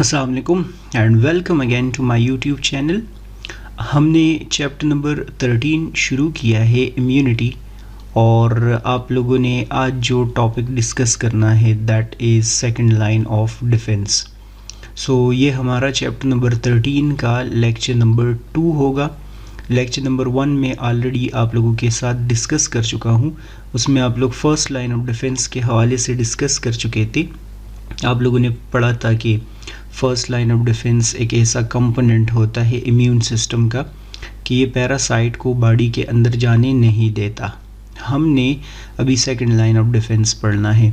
अस्सलाम वालेकुम and welcome again to my YouTube channel. हमने चैप्टर नंबर 13 शुरू किया है इम्यूनिटी, और आप लोगों ने आज जो टॉपिक डिस्कस करना है that is second line of defence. So ये हमारा चैप्टर नंबर 13 का लेक्चर नंबर 2 होगा। लेक्चर नंबर 1 में ऑलरेडी आप लोगों के साथ डिस्कस कर चुका हूँ, उसमें आप लोग फर्स्ट लाइन ऑफ डिफेंस के हवाले से डिस्कस कर चुके थे। आप लोगों ने पढ़ा था कि फर्स्ट लाइन ऑफ डिफेंस एक ऐसा कंपोनेंट होता है इम्यून सिस्टम का कि ये पैरासाइट को बॉडी के अंदर जाने नहीं देता। हमने अभी सेकंड लाइन ऑफ डिफेंस पढ़ना है,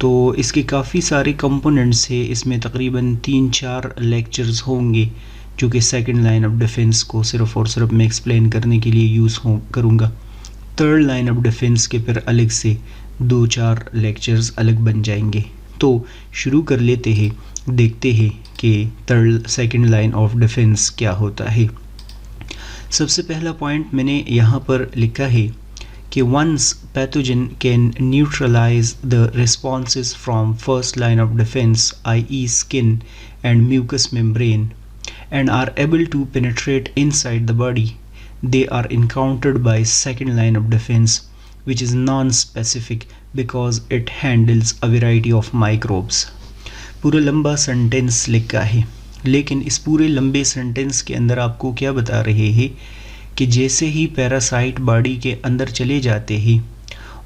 तो इसके काफ़ी सारे कंपोनेंट्स हैं। इसमें तकरीबन 3-4 लेक्चर्स होंगे जो कि सेकंड लाइन ऑफ डिफेंस को सिर्फ़ और सिर्फ मैं एक्सप्लेन करने के लिए यूज़ करूँगा। थर्ड लाइन ऑफ डिफेंस के फिर अलग से 2-4 लेक्चर्स अलग बन जाएंगे। तो शुरू कर लेते हैं, देखते हैं कि सेकंड लाइन ऑफ डिफेंस क्या होता है। सबसे पहला पॉइंट मैंने यहाँ पर लिखा है कि once pathogen can neutralise the responses from first line of defence i.e. Skin and mucus membrane and are able to penetrate inside the body, they are encountered by second line of defense, which is non-specific because it handles a variety of microbes. पूरा लंबा sentence लिखा है, लेकिन इस पूरे लंबे sentence के अंदर आपको क्या बता रहे हैं कि जैसे ही पैरासाइट बॉडी के अंदर चले जाते हैं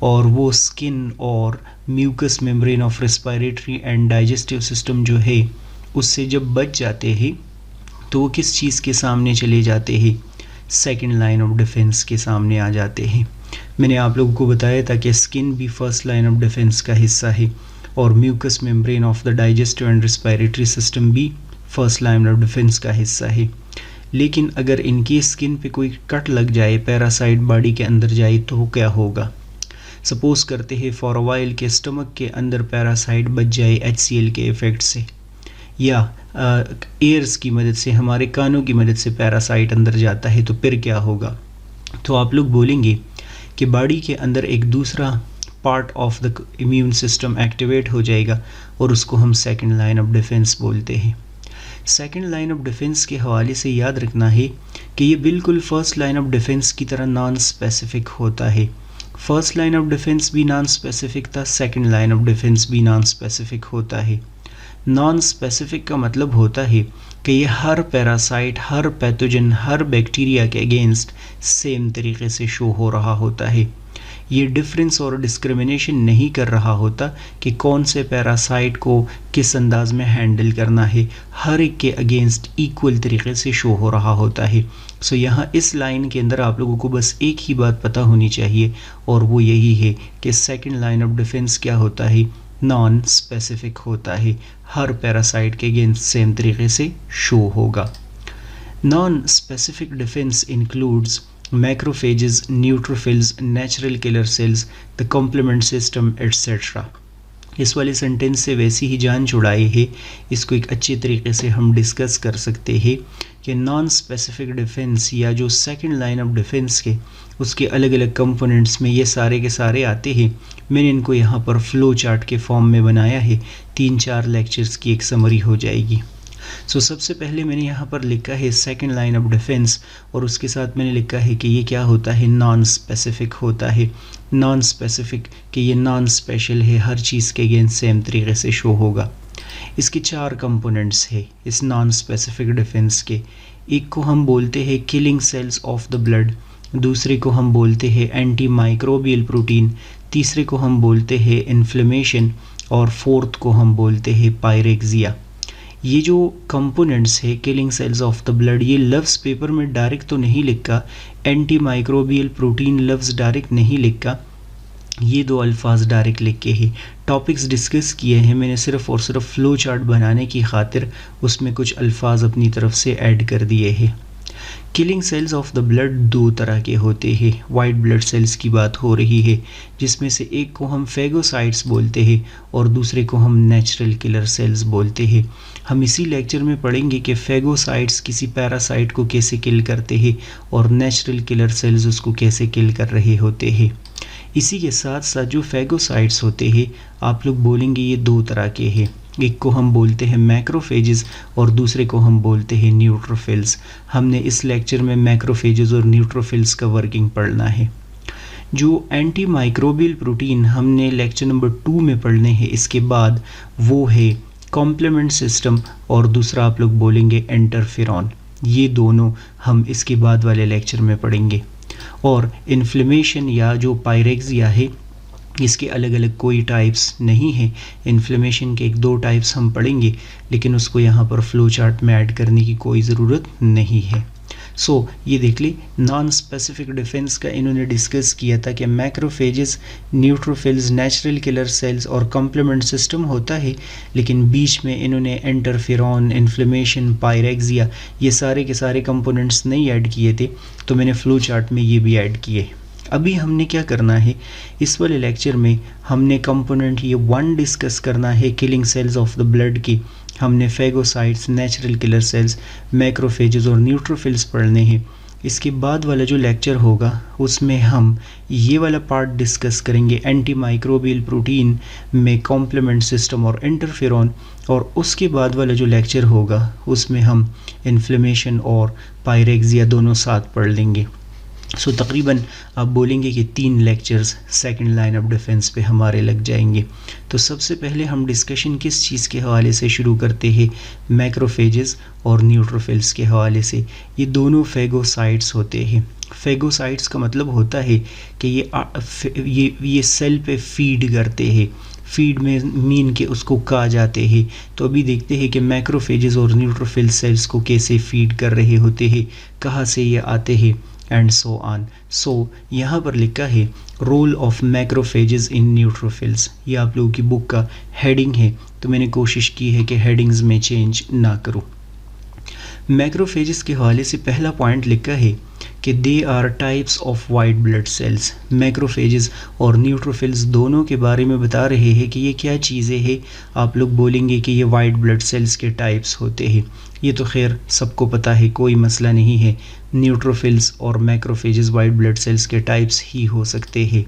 और वो स्किन और mucus membrane of respiratory and digestive system जो है उससे जब बच जाते हैं तो वो किस चीज़ के सामने चले जाते हैं, सेकंड लाइन ऑफ डिफेंस के सामने आ जाते हैं। मैंने आप लोगों को बताया था कि स्किन भी फर्स्ट लाइन ऑफ डिफेंस का हिस्सा है और mucus membrane of the digestive and respiratory system भी फर्स्ट लाइन ऑफ डिफेंस का हिस्सा है। लेकिन अगर इनकी स्किन पे कोई कट लग जाए, पैरासाइट बॉडी के अंदर जाए, तो क्या होगा। सपोज करते हैं फॉर अ वाइल के स्टमक के अंदर पैरासाइट बच जाए HCl के इफ़ेक्ट से, या एयर्स की मदद से, हमारे कानों की मदद से पैरासाइट अंदर जाता है, तो फिर क्या होगा। तो आप लोग बोलेंगे कि बॉडी के अंदर एक दूसरा part of the immune system activate हो जाएगा और उसको हम सेकंड लाइन ऑफ डिफेंस बोलते हैं। सेकंड लाइन ऑफ डिफेंस के हवाले से याद रखना है कि ये बिल्कुल फर्स्ट लाइन ऑफ डिफेंस की तरह नॉन स्पेसिफिक होता है। फर्स्ट लाइन ऑफ डिफेंस भी नॉन स्पेसिफिक था, सेकंड लाइन ऑफ डिफेंस भी नॉन स्पेसिफिक होता है। नॉन स्पेसिफिक का मतलब होता है कि ये हर पैरासाइट, हर पैथोजन, हर बैक्टीरिया के अगेंस्ट सेम तरीके से शो हो रहा होता है। ये डिफरेंस और डिस्क्रिमिनेशन नहीं कर रहा होता कि कौन से पैरासाइट को किस अंदाज में हैंडल करना है, हर एक के अगेंस्ट इक्वल तरीके से शो हो रहा होता है। सो यहाँ इस लाइन के अंदर आप लोगों को बस एक ही बात पता होनी चाहिए, और वो यही है कि सेकंड लाइन ऑफ डिफेंस क्या होता है, नॉन स्पेसिफिक होता है, हर पैरासाइट के अगेंस्ट सेम तरीके से शो होगा। Non specific defence includes macrophages, neutrophils, natural killer cells, the complement system etcetera. इस वाले सेंटेंस से वैसी ही जान छुड़ाई है, इसको एक अच्छे तरीके से हम डिस्कस कर सकते हैं कि नॉन स्पेसिफिक डिफेंस या जो सेकंड लाइन ऑफ डिफेंस के उसके अलग अलग कंपोनेंट्स में ये सारे के सारे आते हैं। मैंने इनको यहाँ पर फ्लो चार्ट के फॉर्म में बनाया है, 3-4 लेक्चर्स की एक समरी हो जाएगी। सो सबसे पहले मैंने यहाँ पर लिखा है सेकंड लाइन ऑफ डिफेंस, और उसके साथ मैंने लिखा है कि ये क्या होता है, नॉन स्पेसिफिक होता है। नॉन स्पेसिफिक कि ये नॉन स्पेशल है, हर चीज़ के अगेंस्ट सेम तरीके से शो होगा। इसके 4 कंपोनेंट्स है इस नॉन स्पेसिफिक डिफेंस के। एक को हम बोलते हैं killing cells of the blood, दूसरे को हम बोलते हैं एंटी माइक्रोबियल प्रोटीन, तीसरे को हम बोलते हैं इन्फ्लेमेशन, और फोर्थ को हम बोलते हैं पायरेक्सिया। ये जो कंपोनेंट्स है killing cells of the blood, ये लफ्ज़ पेपर में डायरेक्ट तो नहीं लिखा, एंटी माइक्रोबियल प्रोटीन लफ्ज़ डायरेक्ट नहीं लिखा, ये 2 अल्फाज डायरेक्ट लिख के ही टॉपिक्स डिस्कस किए हैं मैंने, सिर्फ़ और सिर्फ फ्लो चार्ट बनाने की खातिर उसमें कुछ अल्फाज अपनी तरफ से ऐड कर दिए हैं। Killing cells of the blood 2 तरह के होते हैं। वाइट ब्लड सेल्स की बात हो रही है, जिसमें से एक को हम फेगोसाइट्स बोलते हैं और दूसरे को हम नेचुरल किलर सेल्स बोलते हैं। हम इसी लेक्चर में पढ़ेंगे कि फेगोसाइट्स किसी पैरासाइट को कैसे किल करते हैं और नेचुरल किलर सेल्स उसको कैसे किल कर रहे होते हैं। इसी के साथ साथ जो फेगोसाइट्स होते हैं आप लोग बोलेंगे ये 2 तरह के हैं, एक को हम बोलते हैं मैक्रोफेजेस और दूसरे को हम बोलते हैं न्यूट्रोफिल्स। हमने इस लेक्चर में मैक्रोफेजेस और न्यूट्रोफिल्स का वर्किंग पढ़ना है। जो एंटी माइक्रोबियल प्रोटीन हमने लेक्चर नंबर 2 में पढ़ने हैं इसके बाद, वो है कॉम्प्लीमेंट सिस्टम और दूसरा आप लोग बोलेंगे इंटरफेरॉन। ये दोनों हम इसके बाद वाले लेक्चर में पढ़ेंगे। और इन्फ्लेमेशन या जो पायरेक्सिया है, इसके अलग अलग कोई टाइप्स नहीं है। इन्फ्लेमेशन के 1-2 टाइप्स हम पढ़ेंगे, लेकिन उसको यहाँ पर फ्लो चार्ट में ऐड करने की कोई ज़रूरत नहीं है। ये देख ले, नॉन स्पेसिफिक डिफेंस का इन्होंने डिस्कस किया था कि macrophages, neutrophils, natural killer sales और कॉम्प्लीमेंट सिस्टम होता है, लेकिन बीच में इन्होंने इंटरफेरॉन, इन्फ्लेमेशन, पायरेक्सिया ये सारे के सारे कंपोनेंट्स नहीं ऐड किए थे, तो मैंने फ्लो चार्ट में ये भी ऐड किए। अभी हमने क्या करना है, इस वाले लेक्चर में हमने कंपोनेंट ये 1 डिस्कस करना है, killing cells of the blood की। हमने phagocytes, natural killer cells, macrophages और न्यूट्रोफिल्स पढ़ने हैं। इसके बाद वाला जो लेक्चर होगा उसमें हम ये वाला पार्ट डिस्कस करेंगे, एंटी माइक्रोबियल प्रोटीन में कॉम्प्लीमेंट सिस्टम और इंटरफेरॉन। और उसके बाद वाला जो लेक्चर होगा उसमें हम इन्फ्लेमेशन और पायरेक्सिया दोनों साथ पढ़ लेंगे। तकरीबन आप बोलेंगे कि 3 lectures second line of defence पे हमारे लग जाएंगे। तो सबसे पहले हम डिस्कशन किस चीज़ के हवाले से शुरू करते हैं, मैक्रोफेजेस और न्यूट्रोफिल्स के हवाले से। ये दोनों फेगोसाइट्स होते हैं। फेगोसाइट्स का मतलब होता है कि ये सेल पे फीड करते हैं। फीड में मीन के उसको कहा जाते हैं। तो अभी देखते हैं कि मैक्रोफेजेस और न्यूट्रोफिल सेल्स को कैसे फीड कर रहे होते हैं, कहाँ से ये आते हैं, एंड सो ऑन। यहाँ पर लिखा है role of macrophages in neutrophils. ये आप लोगों की बुक का हेडिंग है, तो मैंने कोशिश की है कि हेडिंग्स में चेंज ना करूँ। मैक्रोफेजेस के हवाले से पहला पॉइंट लिखा है कि they are types of white blood cells. Macrophages और न्यूट्रोफिल्स दोनों के बारे में बता रहे हैं कि ये क्या चीज़ें हैं। आप लोग बोलेंगे कि ये वाइट ब्लड सेल्स के टाइप्स होते हैं। ये तो खैर सबको पता है, कोई मसला नहीं है। न्यूट्रोफिल्स और मैक्रोफेजेस वाइट ब्लड सेल्स के टाइप्स ही हो सकते हैं।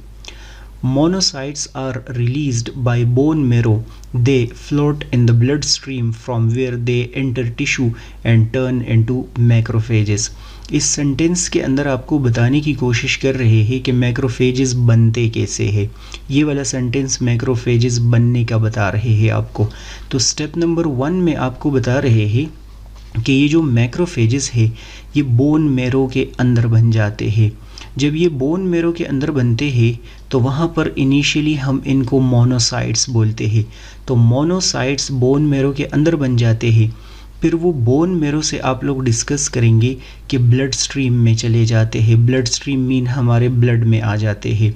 Monocytes are released by bone marrow. They float in the bloodstream from where they enter tissue and turn into macrophages. इस सेंटेंस के अंदर आपको बताने की कोशिश कर रहे हैं कि मैक्रोफेजेस बनते कैसे हैं। ये वाला सेंटेंस मैक्रोफेजेस बनने का बता रहे हैं आपको। तो स्टेप नंबर 1 में आपको बता रहे हैं कि ये जो मैक्रोफेजेस है ये बोन मैरो के अंदर बन जाते हैं। जब ये बोन मैरो के अंदर बनते हैं तो वहाँ पर इनिशियली हम इनको मोनोसाइट्स बोलते हैं। तो मोनोसाइट्स बोन मैरो के अंदर बन जाते हैं। फिर वो बोन मैरो से आप लोग डिस्कस करेंगे कि ब्लड स्ट्रीम में चले जाते हैं। ब्लड स्ट्रीम मीन हमारे ब्लड में आ जाते हैं।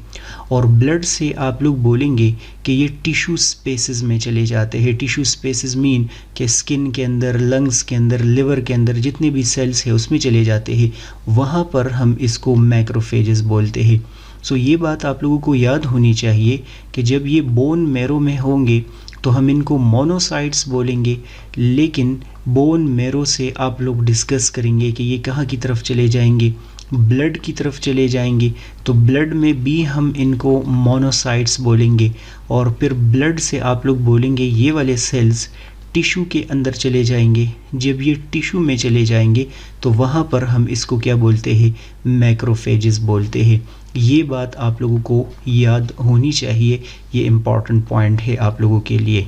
और ब्लड से आप लोग बोलेंगे कि ये टिश्यू स्पेसेस में चले जाते हैं। टिश्यू स्पेसेस मीन कि स्किन के अंदर, लंग्स के अंदर, लिवर के अंदर जितने भी सेल्स हैं उसमें चले जाते हैं। वहाँ पर हम इसको मैक्रोफेजेस बोलते हैं। ये बात आप लोगों को याद होनी चाहिए कि जब ये बोन मैरो में होंगे तो हम इनको मोनोसाइट्स बोलेंगे, लेकिन बोन मैरो से आप लोग डिस्कस करेंगे कि ये कहाँ की तरफ चले जाएंगे, ब्लड की तरफ चले जाएंगे। तो ब्लड में भी हम इनको मोनोसाइट्स बोलेंगे। और फिर ब्लड से आप लोग बोलेंगे ये वाले सेल्स टिश्यू के अंदर चले जाएंगे। जब ये टिश्यू में चले जाएंगे तो वहाँ पर हम इसको क्या बोलते हैं, मैक्रोफेजेस बोलते हैं। ये बात आप लोगों को याद होनी चाहिए, ये इम्पॉर्टेंट पॉइंट है आप लोगों के लिए।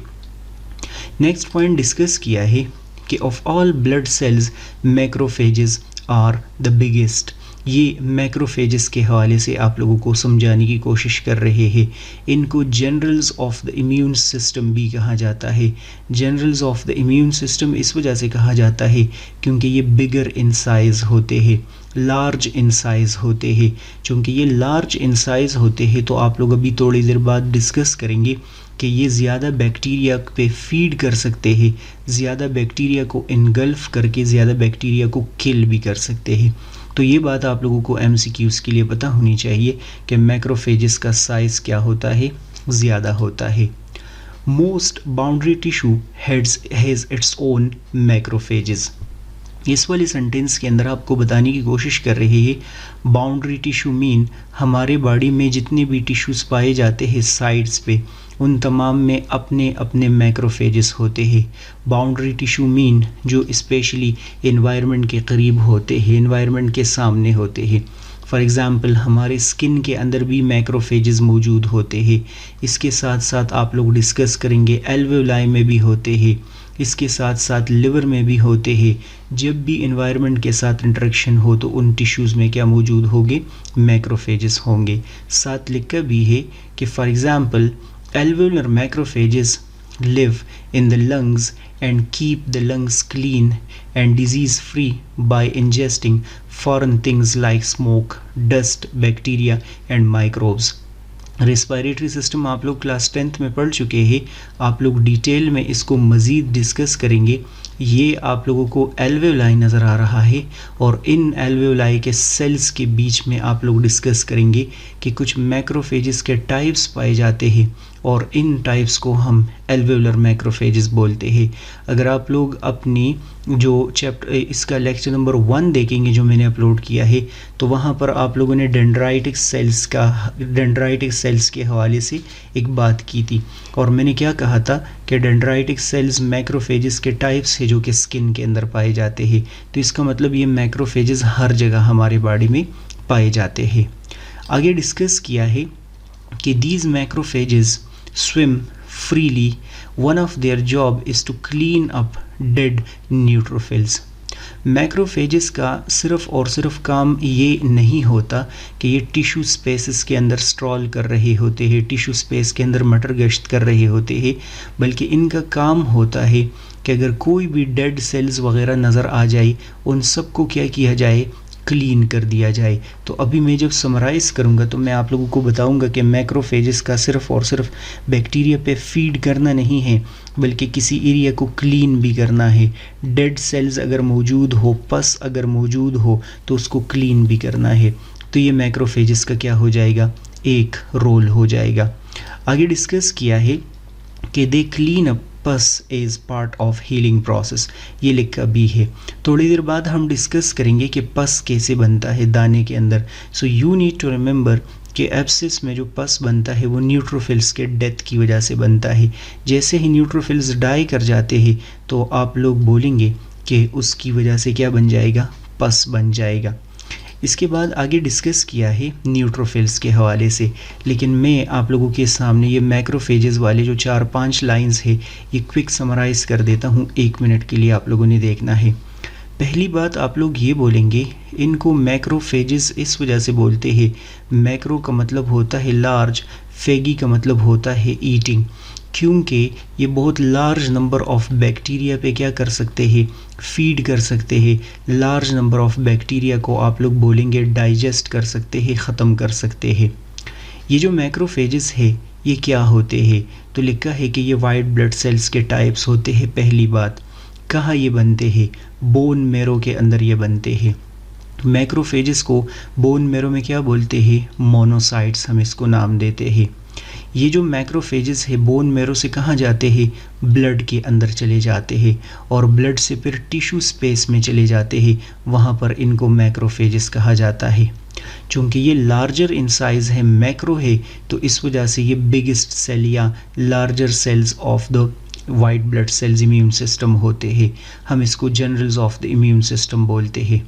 नेक्स्ट पॉइंट डिस्कस किया है कि of all blood cells macrophages are the biggest. ये मैक्रोफेजेस के हवाले से आप लोगों को समझाने की कोशिश कर रहे हैं। इनको generals of the immune system भी कहा जाता है। Generals of the immune system इस वजह से कहा जाता है क्योंकि ये बिगर इन साइज़ होते हैं, लार्ज इन साइज़ होते हैं। चूँकि ये लार्ज इन साइज़ होते हैं तो आप लोग अभी थोड़ी देर बाद डिस्कस करेंगे कि ये ज़्यादा बैक्टीरिया पे फीड कर सकते हैं, ज़्यादा बैक्टीरिया को इनगल्फ करके ज़्यादा बैक्टीरिया को किल भी कर सकते हैं। तो ये बात आप लोगों को MCQs के लिए पता होनी चाहिए कि मैक्रोफेजेस का साइज़ क्या होता है, ज़्यादा होता है। Most boundary tissue has its own macrophages. इस वाले सेंटेंस के अंदर आपको बताने की कोशिश कर रहे हैं बाउंड्री टिश्यू मीन हमारे बॉडी में जितने भी टिश्यूज़ पाए जाते हैं साइड्स पे उन तमाम में अपने अपने मैक्रोफेजेस होते हैं। बाउंड्री टिश्यू मीन जो स्पेशली एनवायरनमेंट के करीब होते हैं, एनवायरनमेंट के सामने होते हैं। फॉर एग्ज़ाम्पल हमारे स्किन के अंदर भी मैक्रोफेजेस मौजूद होते हैं। इसके साथ साथ आप लोग डिस्कस करेंगे एल्वेओलाई में भी होते हैं, इसके साथ साथ लिवर में भी होते हैं। जब भी एनवायरनमेंट के साथ इंटरेक्शन हो तो उन टिश्यूज़ में क्या मौजूद होंगे, मैक्रोफेजेस होंगे। साथ लिखा भी है कि for example alveolar macrophages live in the lungs and keep the lungs clean and disease free by ingesting foreign things like smoke, dust, bacteria and microbes. Respiratory system आप लोग क्लास 10th में पढ़ चुके हैं, आप लोग डिटेल में इसको मज़ीद डिस्कस करेंगे। ये आप लोगों को एल्वेओलाई नज़र आ रहा है और इन एल्वेओलाई के सेल्स के बीच में आप लोग डिस्कस करेंगे कि कुछ मैक्रोफेजेस के टाइप्स पाए जाते हैं और इन टाइप्स को हम एल्वेओलर मैक्रोफेजेस बोलते हैं। अगर आप लोग अपनी जो चैप्टर इसका लेक्चर नंबर 1 देखेंगे जो मैंने अपलोड किया है तो वहाँ पर आप लोगों ने डेंड्राइटिक सेल्स के हवाले से एक बात की थी और मैंने क्या कहा था कि डेंड्राइटिक सेल्स मैक्रोफेजेस के टाइप्स है जो कि स्किन के अंदर पाए जाते हैं। तो इसका मतलब ये मैक्रोफेजेस हर जगह हमारे बॉडी में पाए जाते हैं। आगे डिस्कस किया है कि these macrophages swim freely. One of their job is to clean up dead neutrophils. Macrophages का सिर्फ और सिर्फ काम ये नहीं होता कि ये टिश्यू स्पेसेस के अंदर स्ट्रॉल कर रहे होते हैं, टिश्यू स्पेस के अंदर मटर गश्त कर रहे होते हैं, बल्कि इनका काम होता है कि अगर कोई भी डेड सेल्स वगैरह नज़र आ जाए उन सब को क्या किया जाए, क्लीन कर दिया जाए। तो अभी मैं जब समराइज़ करूँगा तो मैं आप लोगों को बताऊँगा कि मैक्रोफेजेस का सिर्फ और सिर्फ बैक्टीरिया पे फीड करना नहीं है बल्कि किसी एरिया को क्लीन भी करना है। डेड सेल्स अगर मौजूद हो, पस अगर मौजूद हो तो उसको क्लीन भी करना है। तो ये मैक्रोफेजेस का क्या हो जाएगा, एक रोल हो जाएगा। आगे डिस्कस किया है कि दे क्लीन अप पस is part of healing process, ये लिखा भी है। थोड़ी देर बाद हम डिस्कस करेंगे कि पस कैसे बनता है दाने के अंदर। So you need to remember कि एब्सिस में जो पस बनता है वो न्यूट्रोफिल्स के डेथ की वजह से बनता है। जैसे ही न्यूट्रोफिल्स डाई कर जाते हैं तो आप लोग बोलेंगे कि उसकी वजह से क्या बन जाएगा, पस बन जाएगा। इसके बाद आगे डिस्कस किया है न्यूट्रोफिल्स के हवाले से, लेकिन मैं आप लोगों के सामने ये मैक्रोफेजेस वाले जो 4-5 लाइंस है ये क्विक समराइज़ कर देता हूँ, 1 मिनट के लिए आप लोगों ने देखना है। पहली बात आप लोग ये बोलेंगे, इनको मैक्रोफेजेस इस वजह से बोलते हैं, मैक्रो का मतलब होता है लार्ज, फेगी का मतलब होता है ईटिंग, क्योंकि ये बहुत लार्ज नंबर ऑफ बैक्टीरिया पे क्या कर सकते हैं, फीड कर सकते हैं। लार्ज नंबर ऑफ बैक्टीरिया को आप लोग बोलेंगे डाइजेस्ट कर सकते हैं, ख़त्म कर सकते हैं। ये जो मैक्रोफेजेस है ये क्या होते हैं, तो लिखा है कि ये वाइट ब्लड सेल्स के टाइप्स होते हैं। पहली बात, कहाँ ये बनते हैं, बोन मेरो के अंदर ये बनते हैं। मैक्रोफेजेस को बोन मेरो में क्या बोलते हैं, मोनोसाइट्स हम इसको नाम देते हैं। ये जो मैक्रोफेजेस है बोन मेरो से कहाँ जाते हैं, ब्लड के अंदर चले जाते हैं और ब्लड से फिर टिश्यू स्पेस में चले जाते हैं, वहाँ पर इनको मैक्रोफेजेस कहा जाता है। चूँकि ये लार्जर इन साइज़ है, मैक्रो है, तो इस वजह से ये बिगेस्ट सेल या larger cells of the white blood cells immune system होते हैं। हम इसको generals of the immune system बोलते हैं।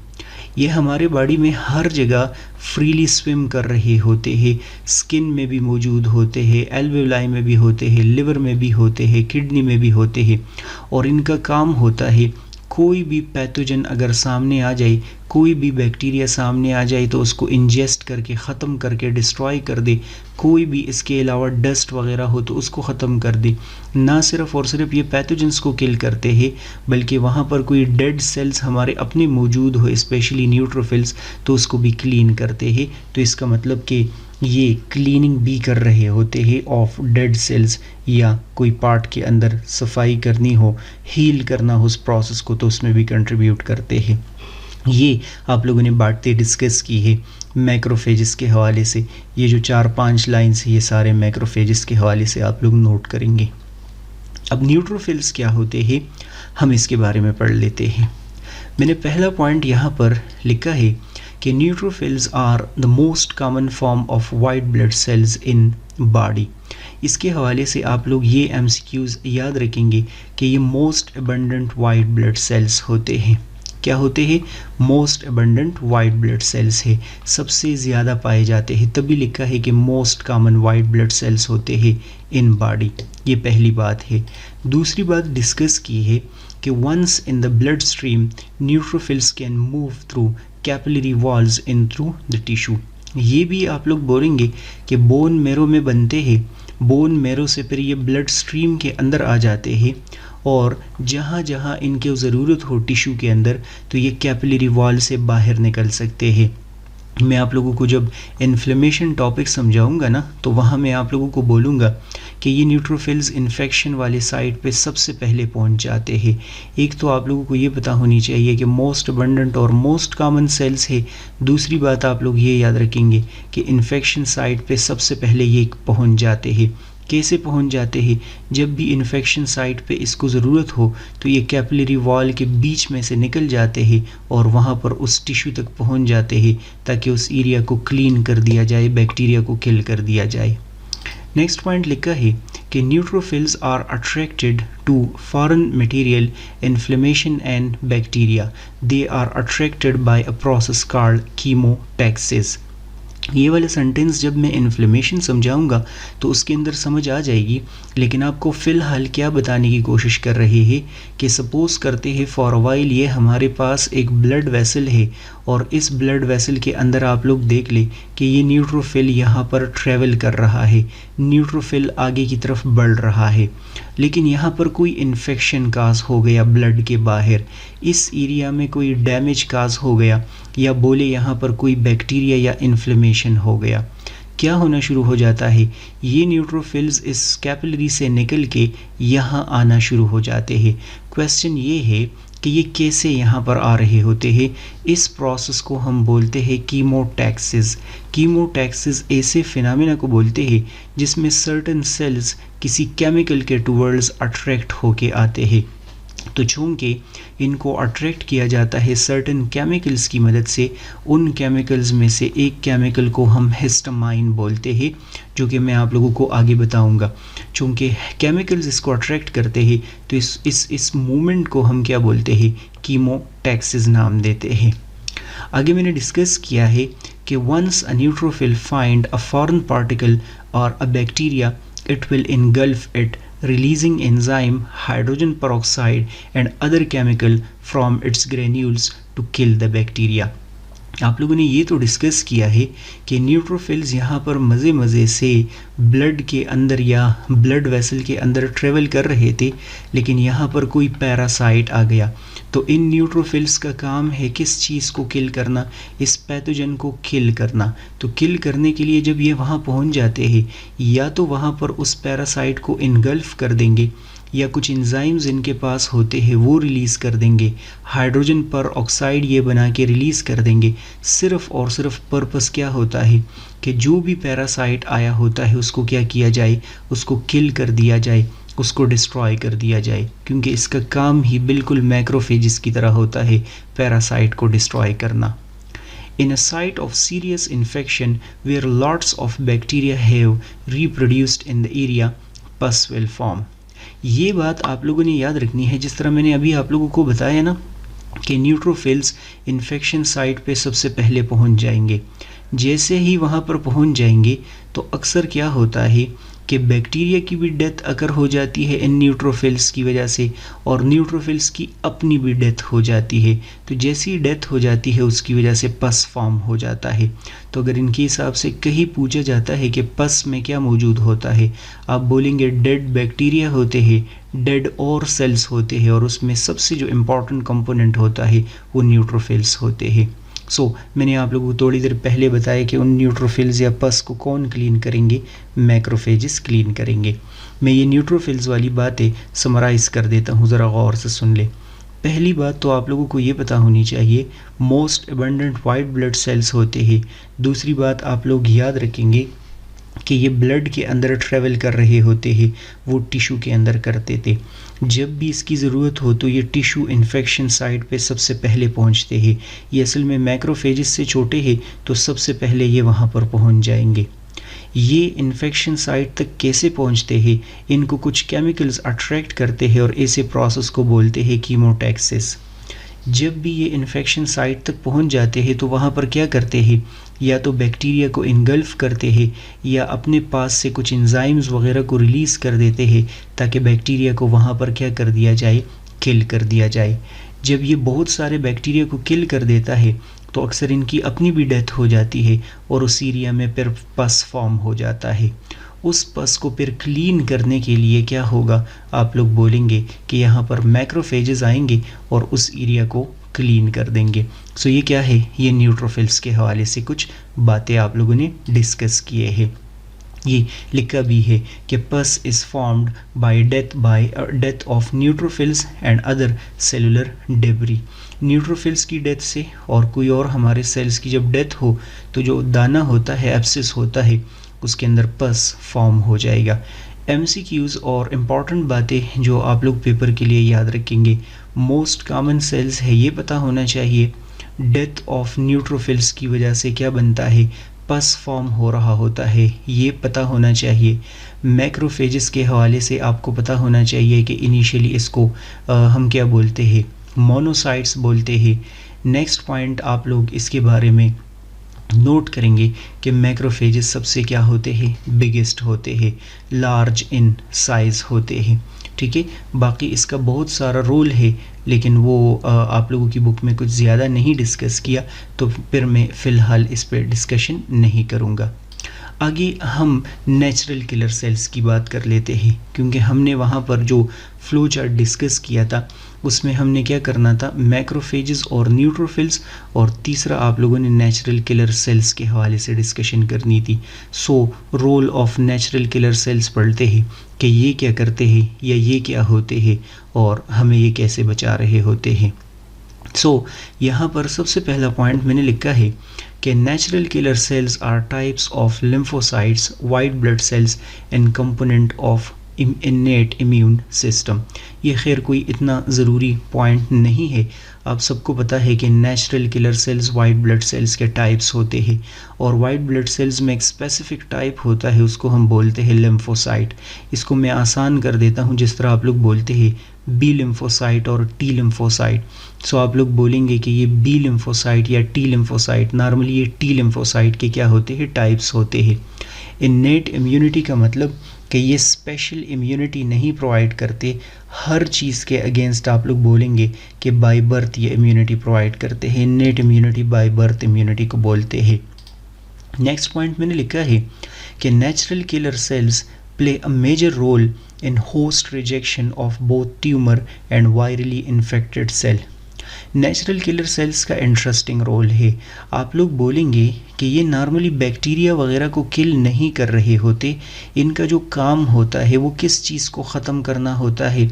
ये हमारे बॉडी में हर जगह फ्रीली स्विम कर रहे होते हैं, स्किन में भी मौजूद होते हैं, एल्वेओलाई में भी होते हैं, लिवर में भी होते हैं, किडनी में भी होते हैं और इनका काम होता है कोई भी पैथोजन अगर सामने आ जाए, कोई भी बैक्टीरिया सामने आ जाए तो उसको इंजेस्ट करके ख़त्म करके डिस्ट्रॉय कर दे। कोई भी इसके अलावा डस्ट वगैरह हो तो उसको ख़त्म कर दे। ना सिर्फ और सिर्फ ये पैथोजन्स को किल करते हैं बल्कि वहाँ पर कोई डेड सेल्स हमारे अपने मौजूद हो, स्पेशली न्यूट्रोफिल्स, तो उसको भी क्लीन करते हैं। तो इसका मतलब कि ये क्लीनिंग भी कर रहे होते हैं ऑफ डेड सेल्स, या कोई पार्ट के अंदर सफाई करनी हो, हील करना हो उस प्रोसेस को, तो उसमें भी कंट्रीब्यूट करते हैं। ये आप लोगों ने बातें डिस्कस की है मैक्रोफेजेस के हवाले से। ये जो 4-5 लाइन्स है ये सारे मैक्रोफेजेस के हवाले से आप लोग नोट करेंगे। अब न्यूट्रोफिल्स क्या होते हैं हम इसके बारे में पढ़ लेते हैं। मैंने पहला पॉइंट यहाँ पर लिखा है कि neutrophils are the most common form of white blood cells in body. इसके हवाले से आप लोग ये एमसीक्यूज़ याद रखेंगे कि ये most abundant white blood sales होते हैं। क्या होते हैं? Most abundant white blood sales है, सबसे ज़्यादा पाए जाते हैं, तभी लिखा है कि most common white blood sales होते हैं इन बॉडी। ये पहली बात है। दूसरी बात डिस्कस की है कि once in the blood stream neutrophils can move through capillary walls in through the tissue. ये भी आप लोग बोलेंगे कि बोन मेरो में बनते हैं, बोन मेरो से फिर ये ब्लड स्ट्रीम के अंदर आ जाते हैं और जहाँ जहाँ इनकी ज़रूरत हो टिश्यू के अंदर तो ये कैपिलरी वॉल से बाहर निकल सकते हैं। मैं आप लोगों को जब इन्फ्लेमेशन टॉपिक समझाऊंगा ना तो वहाँ मैं आप लोगों को बोलूँगा कि ये न्यूट्रोफिल्स इन्फेक्शन वाले साइट पे सबसे पहले पहुँच जाते हैं। एक तो आप लोगों को ये पता होनी चाहिए कि मोस्ट अबंडेंट और मोस्ट कॉमन सेल्स है। दूसरी बात आप लोग ये याद रखेंगे कि इन्फेक्शन साइट पे सबसे पहले ये पहुँच जाते हैं। कैसे पहुंच जाते हैं? जब भी इन्फेक्शन साइट पे इसको ज़रूरत हो तो ये कैपिलरी वॉल के बीच में से निकल जाते हैं और वहाँ पर उस टिश्यू तक पहुंच जाते हैं ताकि उस एरिया को क्लीन कर दिया जाए, बैक्टीरिया को किल कर दिया जाए। नेक्स्ट पॉइंट लिखा है कि neutrophils are attracted to foreign material, inflammation and bacteria. They are attracted by a process called chemotaxis. ये वाला सेंटेंस जब मैं इन्फ्लेमेशन समझाऊंगा तो उसके अंदर समझ आ जाएगी, लेकिन आपको फ़िलहाल क्या बताने की कोशिश कर रहे हैं कि सपोज़ करते हैं फॉर अ वाइल ये हमारे पास एक ब्लड वेसल है और इस ब्लड वेसल के अंदर आप लोग देख लें कि ये न्यूट्रोफिल यहाँ पर ट्रैवल कर रहा है, न्यूट्रोफिल आगे की तरफ बढ़ रहा है, लेकिन यहाँ पर कोई इन्फेक्शन काज हो गया ब्लड के बाहर, इस एरिया में कोई डैमेज काज हो गया या बोले यहाँ पर कोई बैक्टीरिया या इन्फ्लेमेशन हो गया। क्या होना शुरू हो जाता है? ये न्यूट्रोफिल्स इस कैपिलरी से निकल के यहाँ आना शुरू हो जाते हैं। क्वेश्चन ये है कि ये कैसे यहाँ पर आ रहे होते हैं? इस प्रोसेस को हम बोलते हैं कीमोटैक्सिस। कीमोटैक्सिस ऐसे फिनोमेना को बोलते हैं जिसमें सर्टेन सेल्स किसी केमिकल के टुवर्ड्स अट्रैक्ट होके आते हैं। तो चूँकि इनको अट्रैक्ट किया जाता है सर्टेन केमिकल्स की मदद से, उन केमिकल्स में से एक केमिकल को हम हिस्टामाइन बोलते हैं, जो कि मैं आप लोगों को आगे बताऊंगा। चूँकि केमिकल्स इसको अट्रैक्ट करते हैं तो इस मूवमेंट को हम क्या बोलते हैं? कीमोटैक्सिस नाम देते हैं। आगे मैंने डिस्कस किया है कि once a neutrophil find a foreign particle और a bacteria, it will engulf it, releasing enzyme, hydrogen peroxide and other chemical from its granules to kill the bacteria। आप लोगों ने ये तो डिस्कस किया है कि न्यूट्रोफिल्स यहाँ पर मज़े से ब्लड के अंदर या ब्लड वेसल के अंदर ट्रेवल कर रहे थे, लेकिन यहाँ पर कोई पैरासाइट आ गया। तो इन न्यूट्रोफिल्स का काम है किस चीज़ को किल करना? इस पैथोजन को किल करना। तो किल करने के लिए जब ये वहाँ पहुँच जाते हैं, या तो वहाँ पर उस पैरासाइट को इनगल्फ कर देंगे या कुछ एंजाइम्स इनके पास होते हैं वो रिलीज़ कर देंगे, हाइड्रोजन पर ऑक्साइड ये बना के रिलीज़ कर देंगे। सिर्फ़ और सिर्फ पर्पस क्या होता है कि जो भी पैरासाइट आया होता है उसको क्या किया जाए? उसको किल कर दिया जाए, उसको डिस्ट्रॉय कर दिया जाए, क्योंकि इसका काम ही बिल्कुल मैक्रोफेजिस की तरह होता है, पैरासाइट को डिस्ट्रॉय करना। In a site of serious infection where lots of bacteria have reproduced in the area, pus will form। ये बात आप लोगों ने याद रखनी है, जिस तरह मैंने अभी आप लोगों को बताया ना कि न्यूट्रोफिल्स इन्फेक्शन साइट पे सबसे पहले पहुंच जाएंगे। जैसे ही वहाँ पर पहुंच जाएंगे तो अक्सर क्या होता है कि बैक्टीरिया की भी डेथ अगर हो जाती है इन न्यूट्रोफिल्स की वजह से, और न्यूट्रोफिल्स की अपनी भी डेथ हो जाती है। तो जैसी डेथ हो जाती है उसकी वजह से पस फॉर्म हो जाता है। तो अगर इनके हिसाब से कहीं पूछा जाता है कि पस में क्या मौजूद होता है, आप बोलेंगे डेड बैक्टीरिया होते हैं, डेड और सेल्स होते हैं, और उसमें सबसे जो इम्पॉर्टेंट कंपोनेंट होता है वो न्यूट्रोफिल्स होते हैं। मैंने आप लोगों को थोड़ी देर पहले बताया कि उन न्यूट्रोफिल्स या पस को कौन क्लीन करेंगे? मैक्रोफेजिस क्लीन करेंगे। मैं ये न्यूट्रोफिल्स वाली बातें समराइज़ कर देता हूँ, ज़रा गौर से सुन ले। पहली बात तो आप लोगों को ये पता होनी चाहिए most abundant white blood sales होते हैं। दूसरी बात आप लोग याद रखेंगे कि ये ब्लड के अंदर ट्रैवल कर रहे होते हैं, वो टिश्यू के अंदर करते थे। जब भी इसकी ज़रूरत हो तो ये टिश्यू इन्फेक्शन साइट पे सबसे पहले पहुंचते हैं। ये असल में मैक्रोफेजेस से छोटे हैं, तो सबसे पहले ये वहाँ पर पहुंच जाएंगे। ये इन्फेक्शन साइट तक कैसे पहुंचते हैं, इनको कुछ केमिकल्स अट्रैक्ट करते हैं और ऐसे प्रोसेस को बोलते हैं कीमोटैक्सिस। जब भी ये इन्फेक्शन साइट तक पहुंच जाते हैं तो वहाँ पर क्या करते हैं, या तो बैक्टीरिया को इनगल्फ करते हैं या अपने पास से कुछ एंजाइम्स वगैरह को रिलीज़ कर देते हैं ताकि बैक्टीरिया को वहाँ पर क्या कर दिया जाए, किल कर दिया जाए। जब ये बहुत सारे बैक्टीरिया को किल कर देता है तो अक्सर इनकी अपनी भी डेथ हो जाती है और उस एरिया में फिर पस फॉर्म हो जाता है। उस पस को फिर क्लीन करने के लिए क्या होगा, आप लोग बोलेंगे कि यहाँ पर मैक्रोफेजेस आएंगे और उस एरिया को क्लीन कर देंगे। सो ये क्या है, ये न्यूट्रोफिल्स के हवाले से कुछ बातें आप लोगों ने डिस्कस किए हैं। ये लिखा भी है कि पस is formed by death of neutrophils and other cellular debris. Neutrophils की डेथ से और कोई और हमारे सेल्स की जब डेथ हो तो जो दाना होता है, एब्सिस होता है, उसके अंदर पस फॉर्म हो जाएगा। MCQs और इम्पॉर्टेंट बातें जो आप लोग पेपर के लिए याद रखेंगे, मोस्ट कॉमन सेल्स है ये पता होना चाहिए। डेथ ऑफ न्यूट्रोफिल्स की वजह से क्या बनता है, पस फॉर्म हो रहा होता है, ये पता होना चाहिए। मैक्रोफेजेस के हवाले से आपको पता होना चाहिए कि इनिशियली इसको हम क्या बोलते हैं, मोनोसाइट्स बोलते हैं। नेक्स्ट पॉइंट आप लोग इसके बारे में नोट करेंगे कि मैक्रोफेजेस सबसे क्या होते हैं, बिगेस्ट होते हैं, लार्ज इन साइज़ होते हैं। ठीक है, बाकी इसका बहुत सारा रोल है लेकिन वो आप लोगों की बुक में कुछ ज़्यादा नहीं डिस्कस किया, तो फिर मैं फ़िलहाल इस पर डिस्कशन नहीं करूँगा। आगे हम नेचुरल किलर सेल्स की बात कर लेते हैं, क्योंकि हमने वहाँ पर जो फ्लो चार्ट डिस्कस किया था उसमें हमने क्या करना था, मैक्रोफेजेस और न्यूट्रोफिल्स, और तीसरा आप लोगों ने नेचुरल किलर सेल्स के हवाले से डिस्कशन करनी थी। So role of natural killer cells पढ़ते हैं कि ये क्या करते हैं या ये क्या होते हैं और हमें ये कैसे बचा रहे होते हैं। सो यहाँ पर सबसे पहला पॉइंट मैंने लिखा है कि natural killer cells are types of lymphocytes, white blood cells and component of innate immune system. ये खैर कोई इतना ज़रूरी पॉइंट नहीं है, आप सबको पता है कि natural killer cells white blood sales के टाइप्स होते हैं और वाइट ब्लड सेल्स में एक स्पेसिफिक टाइप होता है, उसको हम बोलते हैं लिम्फोसाइट। इसको मैं आसान कर देता हूँ, जिस तरह आप लोग बोलते हैं बी लिम्फोसाइट और टी लिम्फोसाइट। सो आप लोग बोलेंगे कि ये बी लिम्फोसाइट या टी लिम्फोसाइट, नॉर्मली ये टी लिम्फोसाइट के क्या होते हैं, टाइप्स होते हैं। इन्नेट इम्यूनिटी का मतलब कि ये स्पेशल इम्यूनिटी नहीं प्रोवाइड करते, हर चीज़ के अगेंस्ट आप लोग बोलेंगे कि बाय बर्थ ये इम्यूनिटी प्रोवाइड करते हैं। Innate immunity by birth immunity को बोलते हैं। नेक्स्ट पॉइंट मैंने लिखा है कि natural killer cells play a major role in host rejection of both tumor and virally infected cell। Natural killer sales का इंटरेस्टिंग रोल है। आप लोग बोलेंगे कि ये नॉर्मली बैक्टीरिया वगैरह को किल नहीं कर रहे होते, इनका जो काम होता है वो किस चीज़ को ख़त्म करना होता है,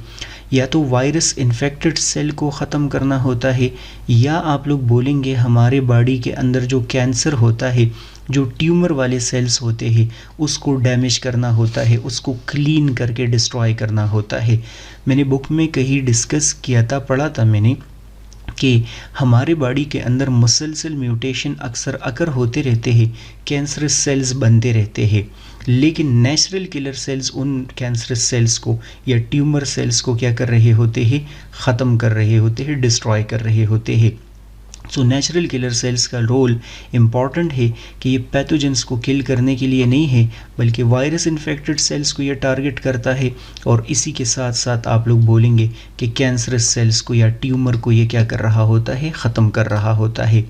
या तो वायरस इन्फेक्टेड सेल को ख़त्म करना होता है, या आप लोग बोलेंगे हमारे बॉडी के अंदर जो कैंसर होता है, जो ट्यूमर वाले सेल्स होते हैं, उसको डैमेज करना होता है, उसको क्लीन करके डिस्ट्रॉय करना होता है। मैंने बुक में कहीं डिस्कस किया था, पढ़ा था मैंने कि हमारे बॉडी के अंदर मुसलसल म्यूटेशन अक्सर अकर होते रहते हैं, कैंसरस सेल्स बनते रहते हैं, लेकिन नेचुरल किलर सेल्स उन कैंसरस सेल्स को या ट्यूमर सेल्स को क्या कर रहे होते हैं, ख़त्म कर रहे होते हैं, डिस्ट्रॉय कर रहे होते हैं। सो नेचुरल किलर सेल्स का रोल इम्पॉर्टेंट है कि ये पैथोजेंस को किल करने के लिए नहीं है, बल्कि वायरस इन्फेक्टेड सेल्स को ये टारगेट करता है, और इसी के साथ साथ आप लोग बोलेंगे कि कैंसरस सेल्स को या ट्यूमर को ये क्या कर रहा होता है, ख़त्म कर रहा होता है।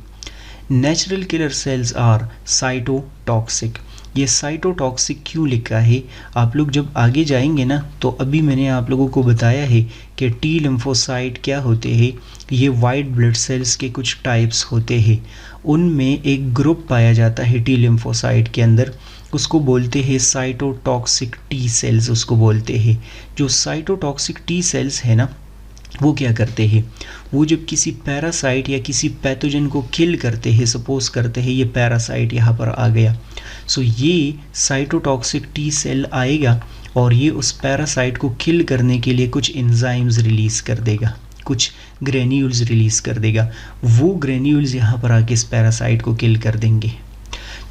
Natural killer cells are cytotoxic. ये साइटोटॉक्सिक क्यों लिखा है, आप लोग जब आगे जाएंगे ना, तो अभी मैंने आप लोगों को बताया है कि टी लिम्फोसाइट क्या होते हैं, ये वाइट ब्लड सेल्स के कुछ टाइप्स होते हैं, उनमें एक ग्रुप पाया जाता है टी लिम्फोसाइट के अंदर, उसको बोलते हैं साइटोटॉक्सिक टी सेल्स, उसको बोलते हैं। जो साइटोटॉक्सिक टी सेल्स है ना, वो क्या करते हैं, वो जब किसी पैरासाइट या किसी पैथोजन को किल करते हैं, सपोज करते हैं ये पैरासाइट यहाँ पर आ गया, सो ये साइटोटॉक्सिक टी सेल आएगा और ये उस पैरासाइट को किल करने के लिए कुछ एंजाइम्स रिलीज़ कर देगा, कुछ ग्रेन्यूल्स रिलीज़ कर देगा। वो ग्रेन्यूल्स यहाँ पर आके इस पैरासाइट को किल कर देंगे।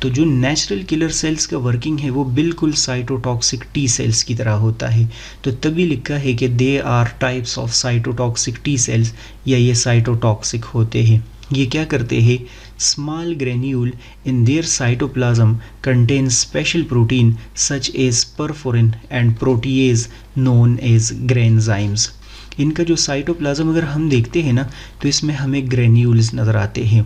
तो जो नेचुरल किलर सेल्स का वर्किंग है वो बिल्कुल साइटोटॉक्सिक टी सेल्स की तरह होता है। तो तभी लिखा है कि they are types of cytotoxic T cells, या ये साइटोटॉक्सिक होते हैं। ये क्या करते हैं, small granule in their cytoplasm contain special protein such as perforin and protease known as granzymes. इनका जो साइटोप्लाज्म अगर हम देखते हैं ना, तो इसमें हमें ग्रेन्यूल्स नज़र आते हैं।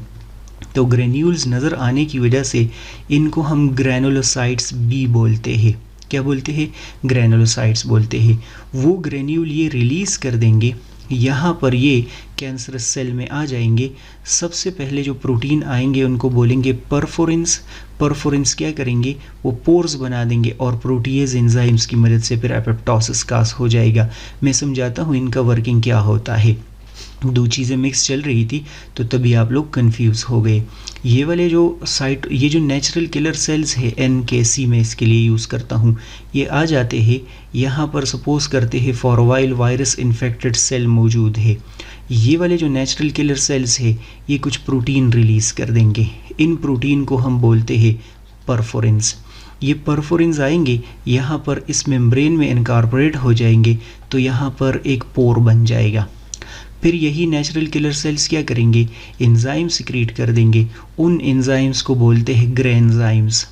तो ग्रेन्यूल्स नज़र आने की वजह से इनको हम ग्रैनुलोसाइट्स भी बोलते हैं। क्या बोलते हैं, ग्रैनुलोसाइट्स बोलते हैं। वो ग्रेन्यूल ये रिलीज़ कर देंगे, यहाँ पर ये कैंसरस सेल में आ जाएंगे। सबसे पहले जो प्रोटीन आएंगे उनको बोलेंगे परफोरिन्स। परफोरिन्स क्या करेंगे, वो पोर्स बना देंगे और प्रोटीएज एंजाइम्स की मदद से फिर एपोप्टोसिस कास हो जाएगा। मैं समझाता हूँ इनका वर्किंग क्या होता है। दो चीज़ें मिक्स चल रही थी तो तभी आप लोग कंफ्यूज हो गए। ये वाले ये जो नेचुरल किलर सेल्स है NKC में इसके लिए यूज़ करता हूँ, ये आ जाते हैं यहाँ पर। सपोज करते हैं for while virus infected cell मौजूद है, ये वाले जो नेचुरल किलर सेल्स है ये कुछ प्रोटीन रिलीज़ कर देंगे। इन प्रोटीन को हम बोलते हैं परफोरिन्स। ये परफोरिन्स आएंगे यहाँ पर, इस मेम्ब्रेन में इनकॉर्पोरेट हो जाएंगे, तो यहाँ पर एक पोर बन जाएगा। फिर यही नेचुरल किलर सेल्स क्या करेंगे, एंजाइम सिक्रीट कर देंगे। उन एंजाइम्स को बोलते हैं ग्रेन्जाइम्स।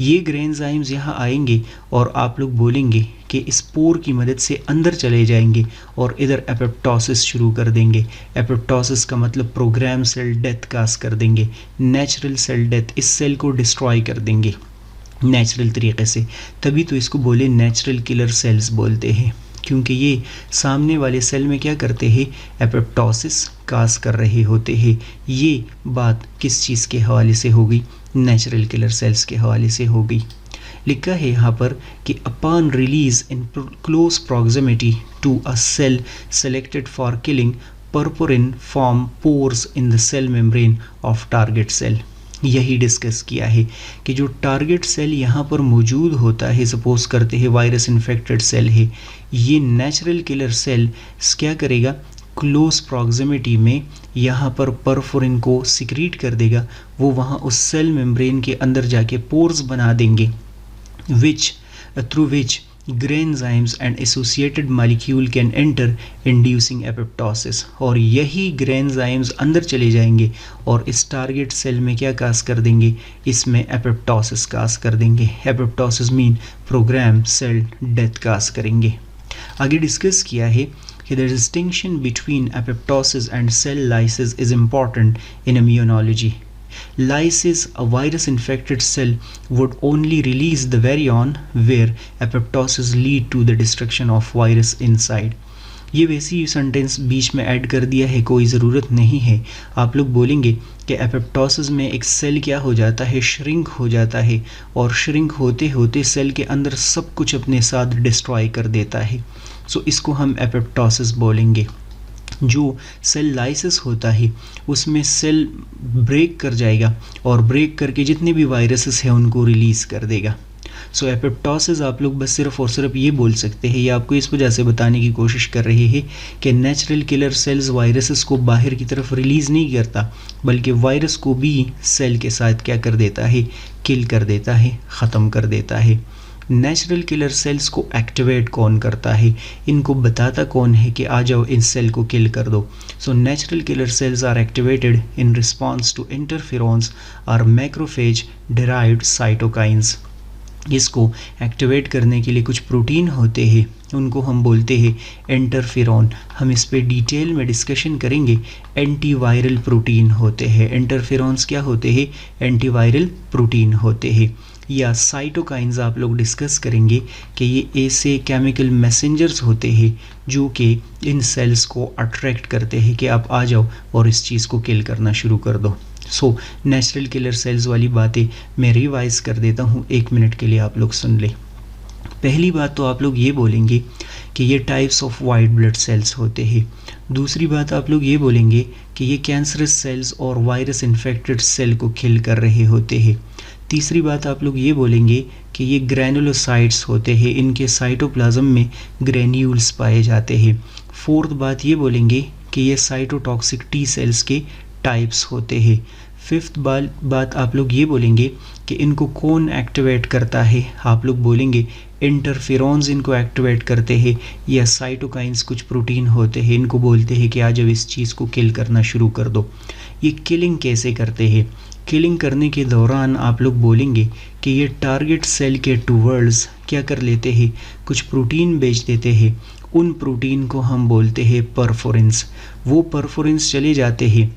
ये ग्रेन्जाइम्स यहाँ आएंगे और आप लोग बोलेंगे कि इस पोर की मदद से अंदर चले जाएंगे और इधर एपोप्टोसिस शुरू कर देंगे। एपोप्टोसिस का मतलब प्रोग्राम सेल डेथ कास कर देंगे, नेचुरल सेल डेथ। इस सेल को डिस्ट्रॉय कर देंगे नेचुरल तरीके से। तभी तो इसको बोले नेचुरल किलर सेल्स बोलते हैं, क्योंकि ये सामने वाले सेल में क्या करते हैं, एपोप्टोसिस कास कर रहे होते हैं। ये बात किस चीज़ के हवाले से हो गई, नेचुरल किलर सेल्स के हवाले से हो गई। लिखा है यहाँ पर कि upon release in close proximity to a cell selected for killing, perforin form pores in the cell membrane of target cell. यही डिस्कस किया है कि जो टारगेट सेल यहाँ पर मौजूद होता है, सपोज करते हैं वायरस इन्फेक्टेड सेल है, ये नेचुरल किलर सेल क्या करेगा, क्लोज प्रॉक्सिमिटी में यहाँ पर परफोरिन को सिक्रीट कर देगा। वो वहाँ उस सेल मेम्ब्रेन के अंदर जाके पोर्स बना देंगे, through which granzymes and associated molecule can enter inducing apoptosis. और यही ग्रेन्जाइम्स अंदर चले जाएंगे और इस टारगेट सेल में क्या कास कर देंगे, इसमें एपोप्टोसिस कास कर देंगे। Apoptosis mean program cell death cause करेंगे। आगे डिस्कस किया है कि the distinction between apoptosis and cell lysis is important in immunology. Lysis, a virus-infected cell, would only release the virion where apoptosis lead to the destruction of virus inside. ये वैसी sentence बीच में add कर दिया है, कोई ज़रूरत नहीं है। आप लोग बोलेंगे कि एपोप्टोसिस में एक सेल क्या हो जाता है, श्रिंक हो जाता है, और श्रिंक होते होते सेल के अंदर सब कुछ अपने साथ डिस्ट्रॉय कर देता है। सो इसको हम एपोप्टोसिस बोलेंगे। जो सेल लाइसिस होता है उसमें सेल ब्रेक कर जाएगा और ब्रेक करके जितने भी वायरसेस हैं उनको रिलीज़ कर देगा। सो एपोप्टोसिस आप लोग बस सिर्फ और सिर्फ ये बोल सकते हैं, ये आपको इस वजह से बताने की कोशिश कर रहे हैं कि नेचुरल किलर सेल्स वायरसेस को बाहर की तरफ रिलीज़ नहीं करता, बल्कि वायरस को भी सेल के साथ क्या कर देता है, किल कर देता है, ख़त्म कर देता है। नेचुरल किलर सेल्स को एक्टिवेट कौन करता है, इनको बताता कौन है कि आ जाओ इस सेल को किल कर दो। So natural killer cells are activated in response to interferons और मैक्रोफेज डिराइव्ड साइटोकाइंस। इसको एक्टिवेट करने के लिए कुछ प्रोटीन होते हैं, उनको हम बोलते हैं इंटरफेरॉन। हम इस पे डिटेल में डिस्कशन करेंगे। एंटीवायरल प्रोटीन होते हैं, इंटरफेरॉन्स क्या होते हैं, एंटीवायरल प्रोटीन होते हैं। या साइटोकाइंस आप लोग डिस्कस करेंगे कि ये ऐसे केमिकल मैसेंजर्स होते हैं जो कि इन सेल्स को अट्रैक्ट करते हैं कि आप आ जाओ और इस चीज़ को किल करना शुरू कर दो। सो नेचुरल किलर सेल्स वाली बातें मैं रिवाइज कर देता हूँ, 1 मिनट के लिए आप लोग सुन लें। पहली बात तो आप लोग ये बोलेंगे कि ये types of white blood sales होते हैं। दूसरी बात आप लोग ये बोलेंगे कि ये कैंसरस सेल्स और वायरस इन्फेक्टेड सेल को किल कर रहे होते हैं। तीसरी बात आप लोग ये बोलेंगे कि ये ग्रैनुलोसाइट्स होते हैं, इनके साइटोप्लाज्म में ग्रेन्यूल्स पाए जाते हैं। फोर्थ बात ये बोलेंगे कि ये साइटोटॉक्सिक टी सेल्स के टाइप्स होते हैं। फिफ्थ बात आप लोग ये बोलेंगे कि इनको कौन एक्टिवेट करता है, आप लोग बोलेंगे इंटरफेरॉन्स इनको एक्टिवेट करते हैं, या साइटोकाइंस कुछ प्रोटीन होते हैं, इनको बोलते हैं कि आज अब इस चीज़ को किल करना शुरू कर दो। ये किलिंग कैसे करते हैं? किलिंग करने के दौरान आप लोग बोलेंगे कि ये टारगेट सेल के टूवर्ड्स क्या कर लेते हैं, कुछ प्रोटीन भेज देते हैं। उन प्रोटीन को हम बोलते हैं परफोरेंस। वो परफोरेंस चले जाते हैं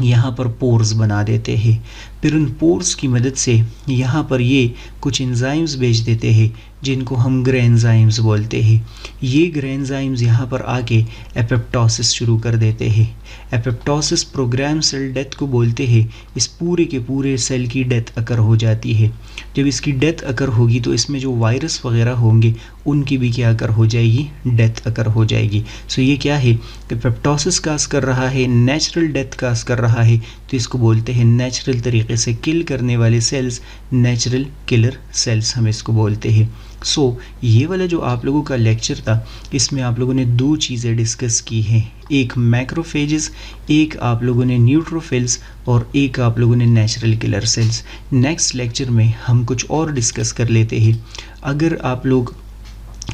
यहाँ पर पोर्स बना देते हैं। फिर उन पोर्स की मदद से यहाँ पर ये कुछ एंजाइम्स भेज देते हैं जिनको हम ग्रेन्जाइम्स बोलते हैं। ये ग्रेन्जाइम्स यहाँ पर आके एपोप्टोसिस शुरू कर देते हैं। एपोप्टोसिस प्रोग्राम सेल डेथ को बोलते हैं। इस पूरे के पूरे सेल की डेथ अकर हो जाती है। जब इसकी डेथ अकर होगी तो इसमें जो वायरस वगैरह होंगे उनकी भी क्या अकर हो जाएगी, डेथ अकर हो जाएगी। सो ये क्या है कि एपोप्टोसिस काज कर रहा है, नेचुरल डेथ काज कर रहा है, तो इसको बोलते हैं नेचुरल तरीके से किल करने वाले सेल्स, नेचुरल किलर सेल्स हम इसको बोलते हैं। सो ये वाला जो आप लोगों का लेक्चर था, इसमें आप लोगों ने दो चीज़ें डिस्कस की हैं, एक मैक्रोफेजेस, एक आप लोगों ने न्यूट्रोफिल्स, और एक आप लोगों ने natural killer sales. Next lecture में हम कुछ और डिस्कस कर लेते हैं। अगर आप लोग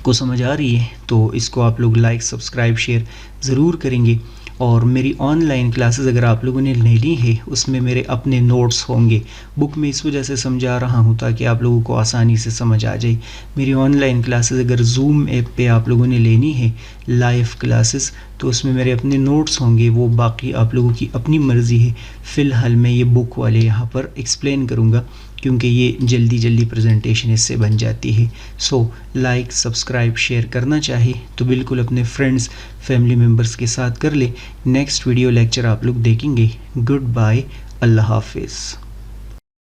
को समझ आ रही है तो इसको आप लोग लाइक, सब्सक्राइब, शेयर ज़रूर करेंगे। और मेरी ऑनलाइन क्लासेस अगर आप लोगों ने ले ली है, उसमें मेरे अपने नोट्स होंगे। बुक में इस वजह से समझा रहा हूँ ताकि आप लोगों को आसानी से समझ आ जाए। मेरी ऑनलाइन क्लासेस अगर जूम ऐप पे आप लोगों ने लेनी है, लाइव क्लासेस, तो उसमें मेरे अपने नोट्स होंगे। वो बाकी आप लोगों की अपनी मर्ज़ी है। फ़िलहाल मैं ये बुक वाले यहाँ पर एक्सप्लेन करूँगा क्योंकि ये जल्दी प्रेजेंटेशन इससे बन जाती है। सो लाइक, सब्सक्राइब, शेयर करना चाहे तो बिल्कुल अपने फ्रेंड्स, फैमिली मेम्बर्स के साथ कर ले। नेक्स्ट वीडियो लेक्चर आप लोग देखेंगे। गुड बाय, अल्लाह हाफिज़।